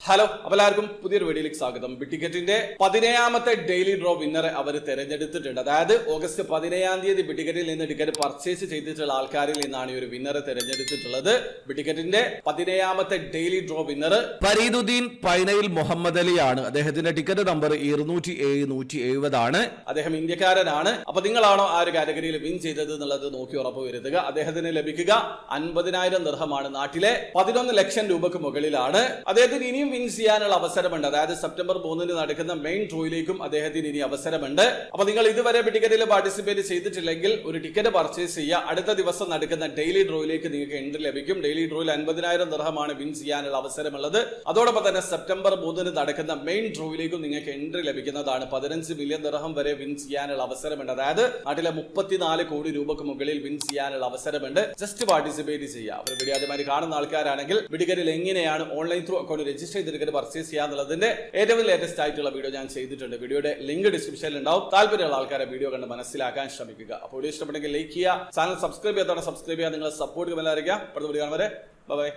Hello, എല്ലാവർക്കും പുതിയൊരു വീഡിയോയിലേക്ക് സ്വാഗതം. ബിറ്റിക്കറ്റിന്റെ 17ാമത്തെ ഡെയിലി ഡ്രോ വിന്നറെ അവർ തെരഞ്ഞെടുത്തിട്ടുണ്ട്. അതായത് ഓഗസ്റ്റ് 17-ാം തീയതി ബിറ്റിക്കറ്റിൽ നിന്ന് ടിക്കറ്റ് പർച്ചേസ് ചെയ്തിട്ടുള്ള ആൾക്കാരിൽ നിന്നാണ് ഈ ഒരു വിന്നറെ തെരഞ്ഞെടുത്തിട്ടുള്ളത്. ബിറ്റിക്കറ്റിന്റെ 17ാമത്തെ ഡെയിലി ഡ്രോ വിന്നർ ഫരീദുദ്ദീൻ പൈനയിൽ മുഹമ്മദ് അലിയാണ്. അദ്ദേഹത്തിന്റെ ടിക്കറ്റ് നമ്പർ 207 ആണ്. അദ്ദേഹം ഇന്ത്യക്കാരനാണ്. അപ്പൊ നിങ്ങളാണോ ആ ഒരു കാറ്റഗറിയിൽ വിൻ ചെയ്തത് എന്നുള്ളത് നോക്കി ഉറപ്പ് വരുത്തുക. അദ്ദേഹത്തിന് ലഭിക്കുക 50,000 ദിർഹമാണ്. നാട്ടിലെ 11 ലക്ഷം രൂപക്ക് മുകളിലാണ്. അദ്ദേഹത്തിന് ഇനിയും വിൻ ചെയ്യാനുള്ള അവസരമുണ്ട്. അതായത് സെപ്റ്റംബർ 3 നടക്കുന്ന മെയിൻ ഡ്രോയിലേക്കും അദ്ദേഹത്തിന് ഇനി അവസരമുണ്ട്. അപ്പൊ നിങ്ങൾ ഇതുവരെ ടിക്കറ്റിൽ പാർട്ടിസിപ്പേറ്റ് ചെയ്തിട്ടില്ലെങ്കിൽ ഒരു ടിക്കറ്റ് പർച്ചേസ് ചെയ്യുക. അടുത്ത ദിവസം നടക്കുന്ന ഡെയിലി ഡ്രോയിലേക്ക് നിങ്ങൾക്ക് എൻട്രി ലഭിക്കും. ഡെയിലി ഡ്രോയിൽ 50,000 ദിർഹമാണ് വിൻ ചെയ്യാനുള്ള അവസരമുള്ളത്. അതോടൊപ്പം തന്നെ സെപ്റ്റംബർ 3 നടക്കുന്ന മെയിൻ ഡ്രോയിലേക്കും നിങ്ങൾക്ക് എൻട്രി ലഭിക്കുന്നതാണ്. 15 മില്യൺ ദിർഹം വരെ വിൻ ചെയ്യാനുള്ള അവസരമുണ്ട്. അതായത് നാട്ടിലെ 34 കോടി രൂപക്ക് മുകളിൽ വിൻ ചെയ്യാനുള്ള അവസരമുണ്ട്. ജസ്റ്റ് പാർട്ടിസിപ്പേറ്റ് ചെയ്യുക. അവർ വീഡിയോ ആദ്യമായി കാണുന്ന ആൾക്കാരാണെങ്കിൽ ടിക്കറ്റിൽ എങ്ങനെയാണ് ഓൺലൈൻ ത്രൂ അക്കൗണ്ട് രജിസ്റ്റർ ചെയ്തിട്ട് പർച്ചേസ് ചെയ്യാന്നുള്ളതിന്റെ ഏറ്റവും ലേറ്റസ്റ്റ് ആയിട്ടുള്ള വീഡിയോ ഞാൻ ചെയ്തിട്ടുണ്ട്. വീഡിയോയുടെ ലിങ്ക് ഡിസ്ക്രിപ്ഷനിൽ ഉണ്ടാവും. താല്പര്യമുള്ള ആൾക്കാരെ വീഡിയോ കണ്ട് മനസ്സിലാക്കാൻ ശ്രമിക്കുക. അപ്പോൾ വീഡിയോ ഇഷ്ടപ്പെട്ടെങ്കിൽ ലൈക്ക് ചെയ്യുക, ചാനൽ സബ്സ്ക്രൈബ് ചെയ്യാത്തവരെ സബ്സ്ക്രൈബ് ചെയ്യുക. നിങ്ങളെ സപ്പോർട്ട് ചെയ്യാൻ അടുത്ത വീഡിയോ കാണും വരെ ബൈ.